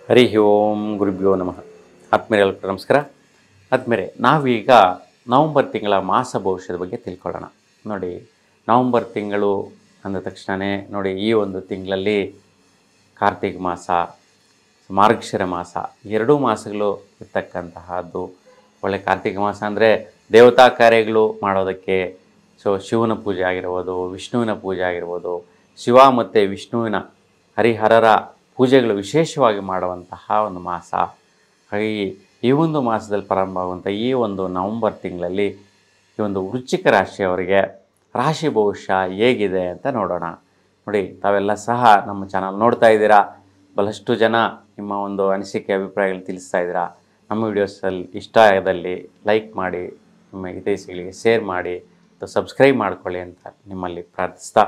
ಹರಿ ಓಂ ಗುರುಭ್ಯೋ ನಮಃ. ಆತ್ಮೀಯರೆಲ್ಲರಿಗೂ ನಮಸ್ಕಾರ. ಆದ್ಮೇಲೆ ನಾವೀಗ ನವಂಬರ್ ತಿಂಗಳ ಮಾಸ ಭವಿಷ್ಯದ ಬಗ್ಗೆ ತಿಳ್ಕೊಳ್ಳೋಣ. ನೋಡಿ, ನವಂಬರ್ ತಿಂಗಳು ಅಂದ ತಕ್ಷಣವೇ ನೋಡಿ, ಈ ಒಂದು ತಿಂಗಳಲ್ಲಿ ಕಾರ್ತಿಕ ಮಾಸ, ಮಾರ್ಗಶಿರ ಮಾಸ, ಎರಡೂ ಮಾಸಗಳು ಇರ್ತಕ್ಕಂತಹದ್ದು. ಒಳ್ಳೆ ಕಾರ್ತಿಕ ಮಾಸ ಅಂದರೆ ದೇವತಾ ಕಾರ್ಯಗಳು ಮಾಡೋದಕ್ಕೆ, ಶಿವನ ಪೂಜೆ ಆಗಿರ್ಬೋದು, ವಿಷ್ಣುವಿನ ಪೂಜೆ ಆಗಿರ್ಬೋದು, ಶಿವ ಮತ್ತು ವಿಷ್ಣುವಿನ ಹರಿಹರರ ಪೂಜೆಗಳು ವಿಶೇಷವಾಗಿ ಮಾಡುವಂತಹ ಒಂದು ಮಾಸ. ಹಾಗಾಗಿ ಈ ಒಂದು ಮಾಸದಲ್ಲಿ ಪ್ರಾರಂಭವಾಗುವಂಥ ಈ ಒಂದು ನವಂಬರ್ ತಿಂಗಳಲ್ಲಿ ಈ ಒಂದು ವೃಶ್ಚಿಕ ರಾಶಿಯವರಿಗೆ ರಾಶಿ ಭವಿಷ್ಯ ಹೇಗಿದೆ ಅಂತ ನೋಡೋಣ. ನೋಡಿ, ತಾವೆಲ್ಲ ಸಹ ನಮ್ಮ ಚಾನಲ್ ನೋಡ್ತಾ ಇದ್ದೀರಾ. ಬಹಳಷ್ಟು ಜನ ನಿಮ್ಮ ಒಂದು ಅನಿಸಿಕೆ ಅಭಿಪ್ರಾಯಗಳು ತಿಳಿಸ್ತಾ ಇದ್ದೀರಾ. ನಮ್ಮ ವಿಡಿಯೋಸಲ್ಲಿ ಇಷ್ಟ ಆದಲ್ಲಿ ಲೈಕ್ ಮಾಡಿ, ನಿಮ್ಮ ಹಿತೈಷಿಗಳಿಗೆ ಶೇರ್ ಮಾಡಿ ಮತ್ತು ಸಬ್ಸ್ಕ್ರೈಬ್ ಮಾಡ್ಕೊಳ್ಳಿ ಅಂತ ನಿಮ್ಮಲ್ಲಿ ಪ್ರಾರ್ಥಿಸ್ತಾ,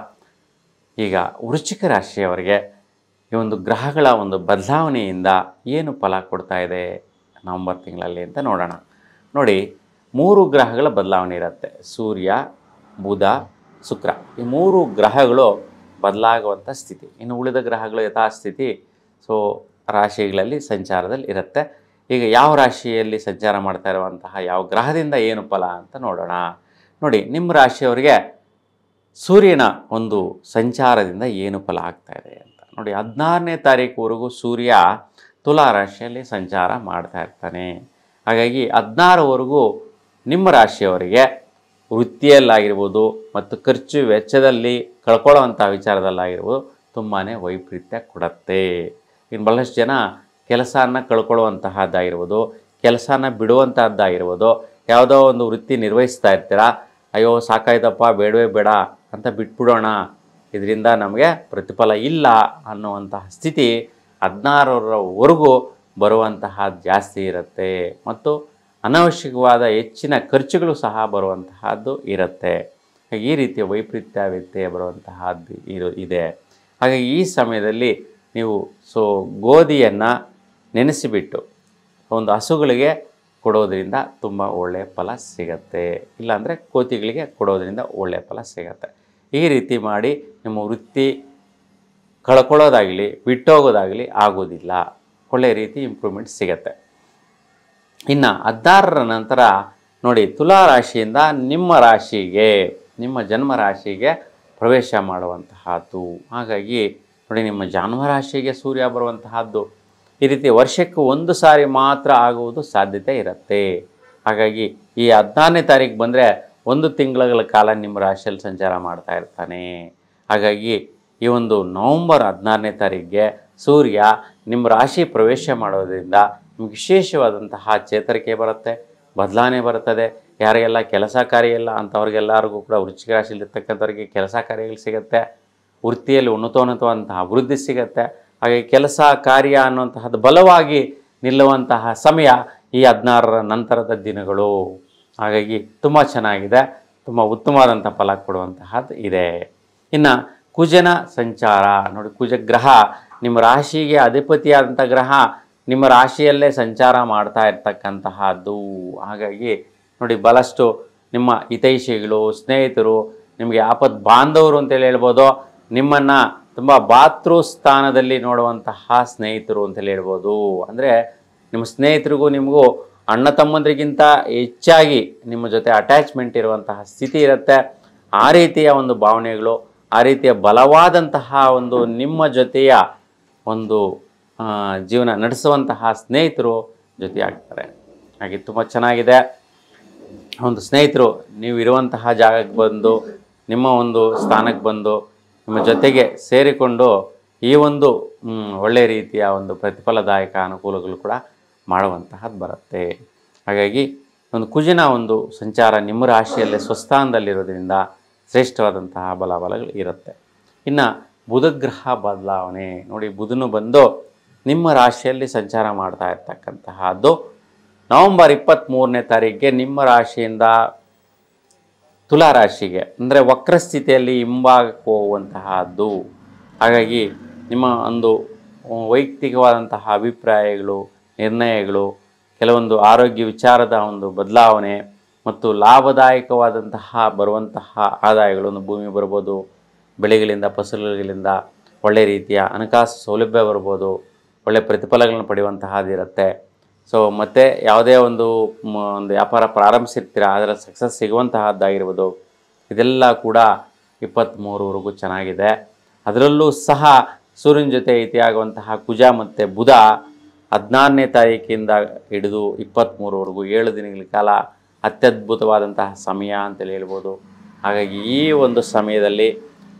ಈಗ ವೃಶ್ಚಿಕ ರಾಶಿಯವರಿಗೆ ಈ ಒಂದು ಗ್ರಹಗಳ ಒಂದು ಬದಲಾವಣೆಯಿಂದ ಏನು ಫಲ ಕೊಡ್ತಾ ಇದೆ ನವಂಬರ್ ತಿಂಗಳಲ್ಲಿ ಅಂತ ನೋಡೋಣ. ನೋಡಿ, 3 ಗ್ರಹಗಳ ಬದಲಾವಣೆ ಇರುತ್ತೆ. ಸೂರ್ಯ, ಬುಧ, ಶುಕ್ರ, ಈ 3 ಗ್ರಹಗಳು ಬದಲಾಗುವಂಥ ಸ್ಥಿತಿ. ಇನ್ನು ಉಳಿದ ಗ್ರಹಗಳು ಯಥಾಸ್ಥಿತಿ ರಾಶಿಗಳಲ್ಲಿ ಸಂಚಾರದಲ್ಲಿ ಇರುತ್ತೆ. ಈಗ ಯಾವ ರಾಶಿಯಲ್ಲಿ ಸಂಚಾರ ಮಾಡ್ತಾ ಇರುವಂತಹ ಯಾವ ಗ್ರಹದಿಂದ ಏನು ಫಲ ಅಂತ ನೋಡೋಣ. ನೋಡಿ, ನಿಮ್ಮ ರಾಶಿಯವರಿಗೆ ಸೂರ್ಯನ ಒಂದು ಸಂಚಾರದಿಂದ ಏನು ಫಲ ಆಗ್ತಾ ಇದೆ ಅಂತ ನೋಡಿ. 16ನೇ ತಾರೀಕುವರೆಗೂ ಸೂರ್ಯ ತುಲಾ ರಾಶಿಯಲ್ಲಿ ಸಂಚಾರ ಮಾಡ್ತಾ ಇರ್ತಾನೆ. ಹಾಗಾಗಿ 16ವರೆಗೂ ನಿಮ್ಮ ರಾಶಿಯವರಿಗೆ ವೃತ್ತಿಯಲ್ಲಾಗಿರ್ಬೋದು ಮತ್ತು ಖರ್ಚು ವೆಚ್ಚದಲ್ಲಿ ಕಳ್ಕೊಳ್ಳೋವಂಥ ವಿಚಾರದಲ್ಲಾಗಿರ್ಬೋದು ತುಂಬಾ ವೈಪರೀತ್ಯ ಕೊಡುತ್ತೆ. ಇನ್ನು ಬಹಳಷ್ಟು ಜನ ಕೆಲಸನ ಕಳ್ಕೊಳ್ಳುವಂತಹದ್ದಾಗಿರ್ಬೋದು, ಕೆಲಸನ ಬಿಡುವಂತಹದ್ದಾಗಿರ್ಬೋದು, ಯಾವುದೋ ಒಂದು ವೃತ್ತಿ ನಿರ್ವಹಿಸ್ತಾ ಇರ್ತೀರ, ಅಯ್ಯೋ ಸಾಕಾಯ್ತಪ್ಪ, ಬೇಡವೇ ಬೇಡ ಅಂತ ಬಿಟ್ಬಿಡೋಣ, ಇದರಿಂದ ನಮಗೆ ಪ್ರತಿಫಲ ಇಲ್ಲ ಅನ್ನುವಂತಹ ಸ್ಥಿತಿ 16ರವರೆಗೂ ಬರುವಂತಹ ಜಾಸ್ತಿ ಇರುತ್ತೆ. ಮತ್ತು ಅನಾವಶ್ಯಕವಾದ ಹೆಚ್ಚಿನ ಖರ್ಚುಗಳು ಸಹ ಬರುವಂತಹದ್ದು ಇರುತ್ತೆ. ಈ ರೀತಿಯ ವೈಪರೀತ್ಯ ವ್ಯತ್ಯಯ ಬರುವಂತಹದ್ದು ಇದೆ. ಹಾಗಾಗಿ ಈ ಸಮಯದಲ್ಲಿ ನೀವು ಗೋಧಿಯನ್ನು ನೆನೆಸಿಬಿಟ್ಟು ಒಂದು ಹಸುಗಳಿಗೆ ಕೊಡೋದ್ರಿಂದ ತುಂಬ ಒಳ್ಳೆಯ ಫಲ ಸಿಗತ್ತೆ. ಇಲ್ಲಾಂದರೆ ಕೋತಿಗಳಿಗೆ ಕೊಡೋದ್ರಿಂದ ಒಳ್ಳೆಯ ಫಲ ಸಿಗತ್ತೆ. ಈ ರೀತಿ ಮಾಡಿ ನಿಮ್ಮ ವೃತ್ತಿ ಕಳ್ಕೊಳ್ಳೋದಾಗಲಿ ಬಿಟ್ಟೋಗೋದಾಗಲಿ ಆಗೋದಿಲ್ಲ. ಒಳ್ಳೆಯ ರೀತಿ ಇಂಪ್ರೂವ್ಮೆಂಟ್ ಸಿಗತ್ತೆ. ಇನ್ನು 16ರ ನಂತರ ನೋಡಿ, ತುಲಾ ರಾಶಿಯಿಂದ ನಿಮ್ಮ ರಾಶಿಗೆ, ನಿಮ್ಮ ಜನ್ಮ ರಾಶಿಗೆ ಪ್ರವೇಶ ಮಾಡುವಂತಹದ್ದು. ಹಾಗಾಗಿ ನೋಡಿ, ನಿಮ್ಮ ಜನ್ಮ ರಾಶಿಗೆ ಸೂರ್ಯ ಬರುವಂತಹದ್ದು ಈ ರೀತಿ ವರ್ಷಕ್ಕೆ 1 ಸಾರಿ ಮಾತ್ರ ಆಗುವುದು ಸಾಧ್ಯತೆ ಇರುತ್ತೆ. ಹಾಗಾಗಿ ಈ 16ನೇ ತಾರೀಕು ಬಂದರೆ 1 ತಿಂಗಳ ಕಾಲ ನಿಮ್ಮ ರಾಶಿಯಲ್ಲಿ ಸಂಚಾರ ಮಾಡ್ತಾ ಇರ್ತಾನೆ. ಹಾಗಾಗಿ ಈ ಒಂದು ನವಂಬರ್ 16ನೇ ತಾರೀಕಿಗೆ ಸೂರ್ಯ ನಿಮ್ಮ ರಾಶಿ ಪ್ರವೇಶ ಮಾಡೋದ್ರಿಂದ ನಿಮ್ಗೆ ವಿಶೇಷವಾದಂತಹ ಚೇತರಿಕೆ ಬರುತ್ತೆ, ಬದಲಾವಣೆ ಬರ್ತದೆ. ಯಾರಿಗೆಲ್ಲ ಕೆಲಸ ಕಾರ್ಯ ಇಲ್ಲ ಅಂಥವ್ರಿಗೆಲ್ಲರಿಗೂ ಕೂಡ, ವೃಶ್ಚಿಕ ರಾಶಿಯಲ್ಲಿರ್ತಕ್ಕಂಥವ್ರಿಗೆ ಕೆಲಸ ಕಾರ್ಯಗಳು ಸಿಗುತ್ತೆ, ವೃತ್ತಿಯಲ್ಲಿ ಉನ್ನತೋನ್ನತವಂತಹ ಅಭಿವೃದ್ಧಿ ಸಿಗುತ್ತೆ. ಹಾಗೆ ಕೆಲಸ ಕಾರ್ಯ ಅನ್ನುವಂತಹದ್ದು ಬಲವಾಗಿ ನಿಲ್ಲುವಂತಹ ಸಮಯ ಈ 16ರ ನಂತರದ ದಿನಗಳು. ಹಾಗಾಗಿ ತುಂಬ ಚೆನ್ನಾಗಿದೆ, ತುಂಬ ಉತ್ತಮವಾದಂಥ ಫಲ ಕೊಡುವಂತಹದ್ದು ಇದೆ. ಇನ್ನು ಕುಜನ ಸಂಚಾರ ನೋಡಿ, ಕುಜ ಗ್ರಹ ನಿಮ್ಮ ರಾಶಿಗೆ ಅಧಿಪತಿಯಾದಂಥ ಗ್ರಹ ನಿಮ್ಮ ರಾಶಿಯಲ್ಲೇ ಸಂಚಾರ ಮಾಡ್ತಾ ಇರ್ತಕ್ಕಂತಹದ್ದು. ಹಾಗಾಗಿ ನೋಡಿ, ಬಹಳಷ್ಟು ನಿಮ್ಮ ಹಿತೈಷಿಗಳು, ಸ್ನೇಹಿತರು, ನಿಮಗೆ ಆಪತ್ ಬಾಂಧವರು ಅಂತೇಳಿ ಹೇಳ್ಬೋದು, ನಿಮ್ಮನ್ನು ತುಂಬ ಬಾತೃ ಸ್ಥಾನದಲ್ಲಿ ನೋಡುವಂತಹ ಸ್ನೇಹಿತರು ಅಂತೇಳಿ ಹೇಳ್ಬೋದು. ಅಂದರೆ ನಿಮ್ಮ ಸ್ನೇಹಿತರಿಗೂ ನಿಮಗೂ ಅಣ್ಣ ತಮ್ಮಂದ್ರಿಗಿಂತ ಹೆಚ್ಚಾಗಿ ನಿಮ್ಮ ಜೊತೆ ಅಟ್ಯಾಚ್ಮೆಂಟ್ ಇರುವಂತಹ ಸ್ಥಿತಿ ಇರುತ್ತೆ. ಆ ರೀತಿಯ ಒಂದು ಭಾವನೆಗಳು, ಆ ರೀತಿಯ ಬಲವಾದಂತಹ ಒಂದು ನಿಮ್ಮ ಜೊತೆಯ ಒಂದು ಜೀವನ ನಡೆಸುವಂತಹ ಸ್ನೇಹಿತರು ಜೊತೆಯಾಗ್ತಾರೆ. ಹಾಗೆ ತುಂಬ ಚೆನ್ನಾಗಿದೆ. ಒಂದು ಸ್ನೇಹಿತರು ನೀವು ಇರುವಂತಹ ಜಾಗಕ್ಕೆ ಬಂದು, ನಿಮ್ಮ ಒಂದು ಸ್ಥಾನಕ್ಕೆ ಬಂದು ನಿಮ್ಮ ಜೊತೆಗೆ ಸೇರಿಕೊಂಡು ಈ ಒಂದು ಒಳ್ಳೆಯ ರೀತಿಯ ಒಂದು ಪ್ರತಿಫಲದಾಯಕ ಅನುಕೂಲಗಳು ಕೂಡ ಮಾಡುವಂತಹದ್ದು ಬರುತ್ತೆ. ಹಾಗಾಗಿ ಒಂದು ಕುಜನ ಒಂದು ಸಂಚಾರ ನಿಮ್ಮ ರಾಶಿಯಲ್ಲೇ ಸ್ವಸ್ಥಾನದಲ್ಲಿರೋದ್ರಿಂದ ಶ್ರೇಷ್ಠವಾದಂತಹ ಬಲಗಳು ಇರುತ್ತೆ. ಇನ್ನು ಬುಧಗ್ರಹ ಬದಲಾವಣೆ ನೋಡಿ, ಬುಧನು ಬಂದು ನಿಮ್ಮ ರಾಶಿಯಲ್ಲಿ ಸಂಚಾರ ಮಾಡ್ತಾ ಇರ್ತಕ್ಕಂತಹದ್ದು ನವಂಬರ್ 23ನೇ ತಾರೀಕಿಗೆ ನಿಮ್ಮ ರಾಶಿಯಿಂದ ತುಲಾ ರಾಶಿಗೆ, ಅಂದರೆ ವಕ್ರಸ್ಥಿತಿಯಲ್ಲಿ ಹಿಂಭಾಗಕ್ಕೆ ಹೋಗುವಂತಹದ್ದು. ಹಾಗಾಗಿ ನಿಮ್ಮ ಒಂದು ವೈಯಕ್ತಿಕವಾದಂತಹ ಅಭಿಪ್ರಾಯಗಳು, ನಿರ್ಣಯಗಳು, ಕೆಲವೊಂದು ಆರೋಗ್ಯ ವಿಚಾರದ ಒಂದು ಬದಲಾವಣೆ ಮತ್ತು ಲಾಭದಾಯಕವಾದಂತಹ ಬರುವಂತಹ ಆದಾಯಗಳು, ಭೂಮಿ ಬರ್ಬೋದು, ಬೆಳೆಗಳಿಂದ ಫಸಲುಗಳಿಂದ ಒಳ್ಳೆಯ ರೀತಿಯ ಹಣಕಾಸು ಸೌಲಭ್ಯ ಬರ್ಬೋದು, ಒಳ್ಳೆ ಪ್ರತಿಫಲಗಳನ್ನು ಪಡೆಯುವಂತಹದ್ದಿರುತ್ತೆ. ಸೊ ಮತ್ತು ಯಾವುದೇ ಒಂದು ವ್ಯಾಪಾರ ಪ್ರಾರಂಭಿಸಿರ್ತೀರ ಅದರ ಸಕ್ಸಸ್ ಸಿಗುವಂತಹದ್ದಾಗಿರ್ಬೋದು, ಇದೆಲ್ಲ ಕೂಡ 23ವರೆಗೂ ಚೆನ್ನಾಗಿದೆ. ಅದರಲ್ಲೂ ಸಹ ಸೂರ್ಯನ ಜೊತೆ ಇತಿಯಾಗುವಂತಹ ಕುಜ ಮತ್ತು ಬುಧ 16ನೇ ತಾರೀಕಿಂದ ಹಿಡಿದು 23ವರೆಗೂ 7 ದಿನಗಳ ಕಾಲ ಅತ್ಯದ್ಭುತವಾದಂತಹ ಸಮಯ ಅಂತೇಳಿ ಹೇಳ್ಬೋದು. ಹಾಗಾಗಿ ಈ ಒಂದು ಸಮಯದಲ್ಲಿ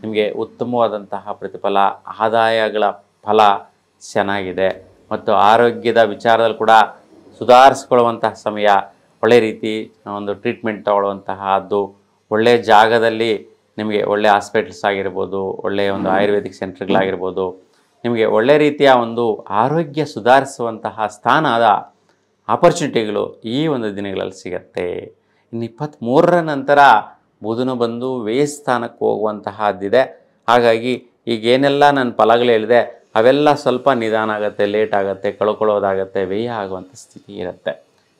ನಿಮಗೆ ಉತ್ತಮವಾದಂತಹ ಪ್ರತಿಫಲ, ಆದಾಯಗಳ ಫಲ ಚೆನ್ನಾಗಿದೆ. ಮತ್ತು ಆರೋಗ್ಯದ ವಿಚಾರದಲ್ಲಿ ಕೂಡ ಸುಧಾರಿಸ್ಕೊಳ್ಳುವಂತಹ ಸಮಯ, ಒಳ್ಳೆ ರೀತಿ ಒಂದು ಟ್ರೀಟ್ಮೆಂಟ್ ತಗೊಳ್ಳುವಂತಹದ್ದು, ಒಳ್ಳೆಯ ಜಾಗದಲ್ಲಿ ನಿಮಗೆ ಒಳ್ಳೆಯ ಹಾಸ್ಪಿಟಲ್ಸ್ ಆಗಿರ್ಬೋದು, ಒಳ್ಳೆಯ ಒಂದು ಆಯುರ್ವೇದಿಕ್ ಸೆಂಟರ್ಗಳಾಗಿರ್ಬೋದು, ನಿಮಗೆ ಒಳ್ಳೆ ರೀತಿಯ ಒಂದು ಆರೋಗ್ಯ ಸುಧಾರಿಸುವಂತಹ ಸ್ಥಾನದ ಆಪರ್ಚುನಿಟಿಗಳು ಈ ಒಂದು ದಿನಗಳಲ್ಲಿ ಸಿಗುತ್ತೆ. ಇನ್ನು 23ರ ನಂತರ ಬುಧನು ಬಂದು ವ್ಯಯ ಸ್ಥಾನಕ್ಕೆ ಹೋಗುವಂತಹದ್ದಿದೆ. ಹಾಗಾಗಿ ಈಗೇನೆಲ್ಲ ನನ್ನ ಫಲಗಳು ಹೇಳಿದೆ ಅವೆಲ್ಲ ಸ್ವಲ್ಪ ನಿಧಾನ ಆಗುತ್ತೆ, ಲೇಟ್ ಆಗುತ್ತೆ, ಕಳ್ಕೊಳ್ಳೋದಾಗತ್ತೆ, ವ್ಯಯ ಆಗುವಂಥ ಸ್ಥಿತಿ ಇರುತ್ತೆ.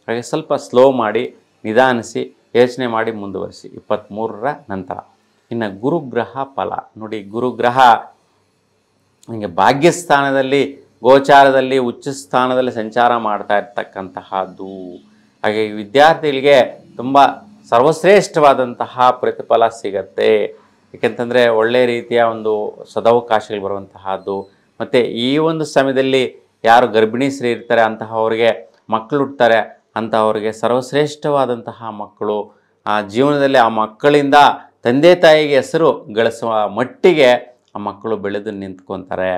ಹಾಗೆ ಸ್ವಲ್ಪ ಸ್ಲೋ ಮಾಡಿ, ನಿಧಾನಿಸಿ, ಯೋಚನೆ ಮಾಡಿ ಮುಂದುವರಿಸಿ 23ರ ನಂತರ. ಇನ್ನು ಗುರುಗ್ರಹ ಫಲ ನೋಡಿ, ಗುರುಗ್ರಹ ನಿಮಗೆ ಭಾಗ್ಯಸ್ಥಾನದಲ್ಲಿ ಗೋಚಾರದಲ್ಲಿ ಉಚ್ಚ ಸ್ಥಾನದಲ್ಲಿ ಸಂಚಾರ ಮಾಡ್ತಾ ಇರ್ತಕ್ಕಂತಹದ್ದು. ಹಾಗೆ ವಿದ್ಯಾರ್ಥಿಗಳಿಗೆ ತುಂಬ ಸರ್ವಶ್ರೇಷ್ಠವಾದಂತಹ ಪ್ರತಿಫಲ ಸಿಗತ್ತೆ. ಏಕೆಂತಂದರೆ ಒಳ್ಳೆಯ ರೀತಿಯ ಒಂದು ಸದವಕಾಶಗಳು ಬರುವಂತಹದ್ದು. ಮತ್ತು ಈ ಒಂದು ಸಮಯದಲ್ಲಿ ಯಾರು ಗರ್ಭಿಣಿ ಸ್ತ್ರೀ ಇರ್ತಾರೆ ಅಂತಹವ್ರಿಗೆ ಮಕ್ಕಳು ಹುಡ್ತಾರೆ, ಅಂತಹವ್ರಿಗೆ ಸರ್ವಶ್ರೇಷ್ಠವಾದಂತಹ ಮಕ್ಕಳು, ಆ ಜೀವನದಲ್ಲಿ ಆ ಮಕ್ಕಳಿಂದ ತಂದೆ ತಾಯಿಗೆ ಹೆಸರು ಗಳಿಸುವ ಮಟ್ಟಿಗೆ ಆ ಮಕ್ಕಳು ಬೆಳೆದು ನಿಂತ್ಕೊತಾರೆ.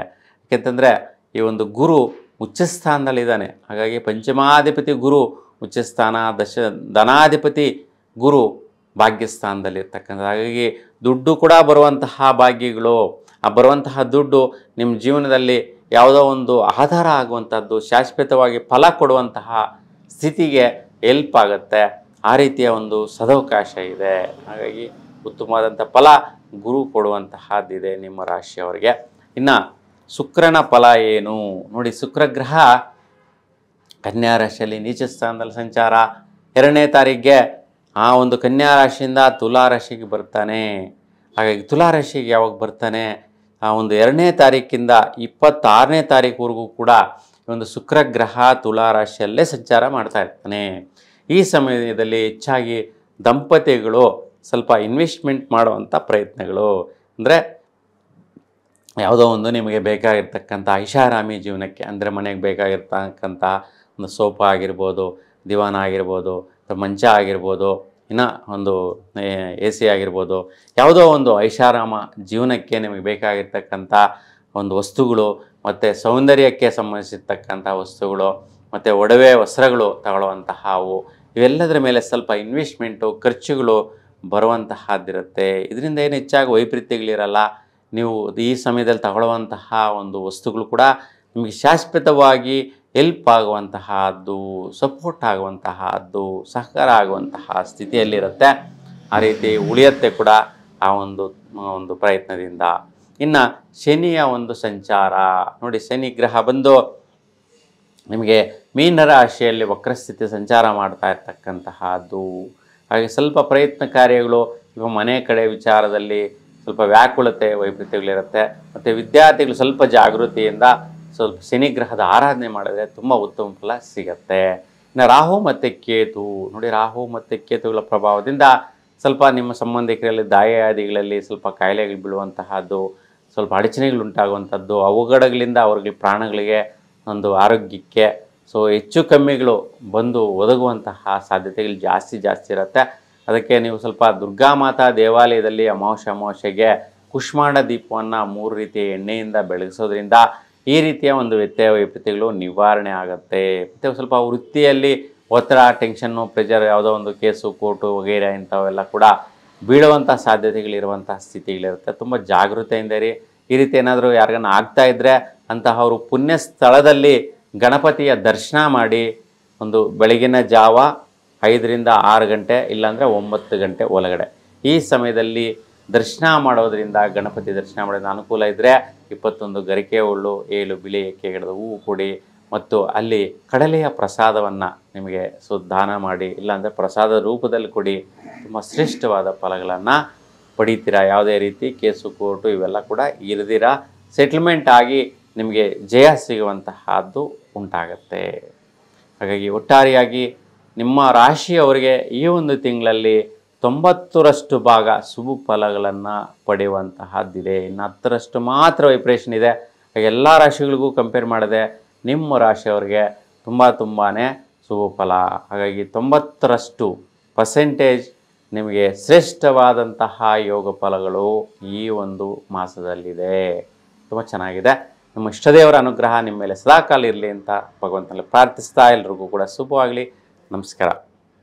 ಏಕೆಂತಂದರೆ ಈ ಒಂದು ಗುರು ಉಚ್ಚಸ್ಥಾನದಲ್ಲಿದ್ದಾನೆ. ಹಾಗಾಗಿ ಪಂಚಮಾಧಿಪತಿ ಗುರು ಉಚ್ಚಸ್ಥಾನ, ಧನಾಧಿಪತಿ ಗುರು ಭಾಗ್ಯಸ್ಥಾನದಲ್ಲಿರ್ತಕ್ಕಂಥ. ಹಾಗಾಗಿ ದುಡ್ಡು ಕೂಡ ಬರುವಂತಹ ಭಾಗ್ಯಗಳು, ಆ ಬರುವಂತಹ ದುಡ್ಡು ನಿಮ್ಮ ಜೀವನದಲ್ಲಿ ಯಾವುದೋ ಒಂದು ಆಧಾರ ಆಗುವಂಥದ್ದು, ಶಾಶ್ವತವಾಗಿ ಫಲ ಕೊಡುವಂತಹ ಸ್ಥಿತಿಗೆ ಹೆಲ್ಪ್ ಆಗುತ್ತೆ. ಆ ರೀತಿಯ ಒಂದು ಸದವಕಾಶ ಇದೆ. ಹಾಗಾಗಿ ಉತ್ತಮವಾದಂಥ ಫಲ ಗುರು ಕೊಡುವಂತಹದ್ದಿದೆ ನಿಮ್ಮ ರಾಶಿಯವರಿಗೆ. ಇನ್ನು ಶುಕ್ರನ ಫಲ ಏನು ನೋಡಿ, ಶುಕ್ರಗ್ರಹ ಕನ್ಯಾ ರಾಶಿಯಲ್ಲಿ ನೀಚ ಸ್ಥಾನದಲ್ಲಿ ಸಂಚಾರ. 2ನೇ ತಾರೀಕಿಗೆ ಆ ಒಂದು ಕನ್ಯಾ ರಾಶಿಯಿಂದ ತುಲಾ ರಾಶಿಗೆ ಬರ್ತಾನೆ. ಹಾಗಾಗಿ ತುಲಾ ರಾಶಿಗೆ ಯಾವಾಗ ಬರ್ತಾನೆ, ಆ ಒಂದು 2ನೇ ತಾರೀಕಿಂದ 26ನೇ ತಾರೀಕುವರೆಗೂ ಕೂಡ ಒಂದು ಶುಕ್ರಗ್ರಹ ತುಲಾ ರಾಶಿಯಲ್ಲೇ ಸಂಚಾರ ಮಾಡ್ತಾ ಇರ್ತಾನೆ. ಈ ಸಮಯದಲ್ಲಿ ಹೆಚ್ಚಾಗಿ ದಂಪತಿಗಳು ಸ್ವಲ್ಪ ಇನ್ವೆಸ್ಟ್ಮೆಂಟ್ ಮಾಡುವಂಥ ಪ್ರಯತ್ನಗಳು, ಅಂದರೆ ಯಾವುದೋ ಒಂದು ನಿಮಗೆ ಬೇಕಾಗಿರ್ತಕ್ಕಂಥ ಐಷಾರಾಮಿ ಜೀವನಕ್ಕೆ, ಅಂದರೆ ಮನೆಗೆ ಬೇಕಾಗಿರ್ತಕ್ಕಂಥ ಒಂದು ಸೋಫಾ ಆಗಿರ್ಬೋದು, ದಿವಾನ ಆಗಿರ್ಬೋದು, ಅಥವಾ ಮಂಚ ಆಗಿರ್ಬೋದು, ಇನ್ನು ಒಂದು AC ಆಗಿರ್ಬೋದು, ಯಾವುದೋ ಒಂದು ಐಷಾರಾಮ ಜೀವನಕ್ಕೆ ನಿಮಗೆ ಬೇಕಾಗಿರ್ತಕ್ಕಂಥ ಒಂದು ವಸ್ತುಗಳು, ಮತ್ತು ಸೌಂದರ್ಯಕ್ಕೆ ಸಂಬಂಧಿಸಿರ್ತಕ್ಕಂಥ ವಸ್ತುಗಳು, ಮತ್ತು ಒಡವೆ ವಸ್ತ್ರಗಳು ತಗೊಳ್ಳುವಂತಹವು, ಇವೆಲ್ಲದರ ಮೇಲೆ ಸ್ವಲ್ಪ ಇನ್ವೆಸ್ಟ್ಮೆಂಟು ಖರ್ಚುಗಳು ಬರುವಂತಹದ್ದಿರುತ್ತೆ. ಇದರಿಂದ ಏನು ಹೆಚ್ಚಾಗಿ ವೈಪರೀತ್ಯಗಳಿರಲ್ಲ. ನೀವು ಈ ಸಮಯದಲ್ಲಿ ತಗೊಳ್ಳುವಂತಹ ಒಂದು ವಸ್ತುಗಳು ಕೂಡ ನಿಮಗೆ ಶಾಶ್ವತವಾಗಿ ಹೆಲ್ಪ್ ಆಗುವಂತಹದ್ದು, ಸಪೋರ್ಟ್ ಆಗುವಂತಹದ್ದು, ಸಹಕಾರ ಆಗುವಂತಹ ಸ್ಥಿತಿಯಲ್ಲಿರುತ್ತೆ. ಆ ರೀತಿ ಉಳಿಯುತ್ತೆ ಕೂಡ ಆ ಒಂದು ಪ್ರಯತ್ನದಿಂದ. ಇನ್ನು ಶನಿಯ ಒಂದು ಸಂಚಾರ ನೋಡಿ, ಶನಿ ಗ್ರಹ ಬಂದು ನಿಮಗೆ ಮೀನ ರಾಶಿಯಲ್ಲಿ ವಕ್ರಸ್ಥಿತಿ ಸಂಚಾರ ಮಾಡ್ತಾ ಇರ್ತಕ್ಕಂತಹದ್ದು. ಹಾಗೆ ಸ್ವಲ್ಪ ಪ್ರಯತ್ನ ಕಾರ್ಯಗಳು, ಇವಾಗ ಮನೆ ಕಡೆ ವಿಚಾರದಲ್ಲಿ ಸ್ವಲ್ಪ ವ್ಯಾಕುಲತೆ ವೈಪರೀತ್ಯಗಳಿರುತ್ತೆ. ಮತ್ತು ವಿದ್ಯಾರ್ಥಿಗಳು ಸ್ವಲ್ಪ ಜಾಗೃತಿಯಿಂದ ಸ್ವಲ್ಪ ಶನಿಗ್ರಹದ ಆರಾಧನೆ ಮಾಡಿದ್ರೆ ತುಂಬ ಉತ್ತಮ ಫಲ ಸಿಗತ್ತೆ. ಇನ್ನು ರಾಹು ಮತ್ತು ಕೇತು ನೋಡಿ, ರಾಹು ಮತ್ತು ಕೇತುಗಳ ಪ್ರಭಾವದಿಂದ ಸ್ವಲ್ಪ ನಿಮ್ಮ ಸಂಬಂಧಿಕರಲ್ಲಿ ದಾಯಾದಿಗಳಲ್ಲಿ ಸ್ವಲ್ಪ ಕಾಯಿಲೆಗಳು ಬೀಳುವಂತಹದ್ದು, ಸ್ವಲ್ಪ ಅಡಚಣೆಗಳು ಉಂಟಾಗುವಂಥದ್ದು, ಅವಘಡಗಳಿಂದ ಅವ್ರಿಗೆ ಪ್ರಾಣಗಳಿಗೆ ಒಂದು ಆರೋಗ್ಯಕ್ಕೆ ಹೆಚ್ಚು ಕಮ್ಮಿಗಳು ಬಂದು ಒದಗುವಂತಹ ಸಾಧ್ಯತೆಗಳು ಜಾಸ್ತಿ ಇರುತ್ತೆ. ಅದಕ್ಕೆ ನೀವು ಸ್ವಲ್ಪ ದುರ್ಗಾಮಾತಾ ದೇವಾಲಯದಲ್ಲಿ ಅಮಾವಾಸ್ಯೆಗೆ ಕುಷ್ಮಾಂಡ ದೀಪವನ್ನು 3 ರೀತಿಯ ಎಣ್ಣೆಯಿಂದ ಬೆಳಗಿಸೋದ್ರಿಂದ ಈ ರೀತಿಯ ಒಂದು ವ್ಯತ್ಯಯ ವೈಪರೀತ್ಯಗಳು ನಿವಾರಣೆ ಆಗುತ್ತೆ. ಮತ್ತು ಸ್ವಲ್ಪ ವೃತ್ತಿಯಲ್ಲಿ ಒತ್ತಡ, ಟೆನ್ಷನ್ನು, ಪ್ರೆಷರ್, ಯಾವುದೋ ಒಂದು ಕೇಸು, ಕೋರ್ಟು ವಗೈರೆ ಇಂಥವೆಲ್ಲ ಕೂಡ ಬೀಳುವಂಥ ಸಾಧ್ಯತೆಗಳಿರುವಂಥ ಸ್ಥಿತಿಗಳಿರುತ್ತೆ. ತುಂಬ ಜಾಗೃತೆಯಿಂದ ಇರಿ. ಈ ರೀತಿ ಏನಾದರೂ ಯಾರಿಗಾನ ಆಗ್ತಾಯಿದ್ರೆ ಅಂತಹವರು ಪುಣ್ಯ ಸ್ಥಳದಲ್ಲಿ ಗಣಪತಿಯ ದರ್ಶನ ಮಾಡಿ, ಒಂದು ಬೆಳಗಿನ ಜಾವ 5ರಿಂದ 6 ಗಂಟೆ, ಇಲ್ಲಾಂದರೆ 9 ಗಂಟೆ ಒಳಗಡೆ ಈ ಸಮಯದಲ್ಲಿ ದರ್ಶನ ಮಾಡೋದರಿಂದ, ಗಣಪತಿ ದರ್ಶನ ಮಾಡೋದ್ರಿಂದ ಅನುಕೂಲ ಇದ್ದರೆ 21 ಗರಿಕೆ ಹುಳ್ಳು, 7 ಬಿಳಿ ಎಕ್ಕೆ ಗಿಡದ ಹೂವು ಕೊಡಿ. ಮತ್ತು ಅಲ್ಲಿ ಕಡಲೆಯ ಪ್ರಸಾದವನ್ನು ನಿಮಗೆ ದಾನ ಮಾಡಿ, ಇಲ್ಲಾಂದರೆ ಪ್ರಸಾದ ರೂಪದಲ್ಲಿ ಕೊಡಿ. ತುಂಬ ಶ್ರೇಷ್ಠವಾದ ಫಲಗಳನ್ನು ಪಡಿತೀರಾ. ಯಾವುದೇ ರೀತಿ ಕೇಸು, ಕೋರ್ಟು ಇವೆಲ್ಲ ಕೂಡ ಇರದಿರ ಸೆಟ್ಲ್ಮೆಂಟ್ ಆಗಿ ನಿಮಗೆ ಜಯ ಸಿಗುವಂತಹದ್ದು ಉಂಟಾಗತ್ತೆ. ಹಾಗಾಗಿ ಒಟ್ಟಾರೆಯಾಗಿ ನಿಮ್ಮ ರಾಶಿಯವರಿಗೆ ಈ ಒಂದು ತಿಂಗಳಲ್ಲಿ 90ರಷ್ಟು ಭಾಗ ಶುಭ ಫಲಗಳನ್ನು ಪಡೆಯುವಂತಹದ್ದಿದೆ. ಇನ್ನು 10ರಷ್ಟು ಮಾತ್ರ ವೈಬ್ರೇಷನ್ ಇದೆ. ಎಲ್ಲ ರಾಶಿಗಳಿಗೂ ಕಂಪೇರ್ ಮಾಡಿದೆ ನಿಮ್ಮ ರಾಶಿಯವರಿಗೆ ತುಂಬಾ ಶುಭ ಫಲ. ಹಾಗಾಗಿ 90ರಷ್ಟು ಪರ್ಸೆಂಟೇಜ್ ನಿಮಗೆ ಶ್ರೇಷ್ಠವಾದಂತಹ ಯೋಗ ಫಲಗಳು ಈ ಒಂದು ಮಾಸದಲ್ಲಿದೆ. ತುಂಬ ಚೆನ್ನಾಗಿದೆ. ನಮ್ಮ ಇಷ್ಟದೇವರ ಅನುಗ್ರಹ ನಿಮ್ಮ ಮೇಲೆ ಸದಾಕಾಲ ಇರಲಿ ಅಂತ ಭಗವಂತನಲ್ಲಿ ಪ್ರಾರ್ಥಿಸ್ತಾ, ಎಲ್ರಿಗೂ ಕೂಡ ಶುಭವಾಗಲಿ. ನಮಸ್ಕಾರ.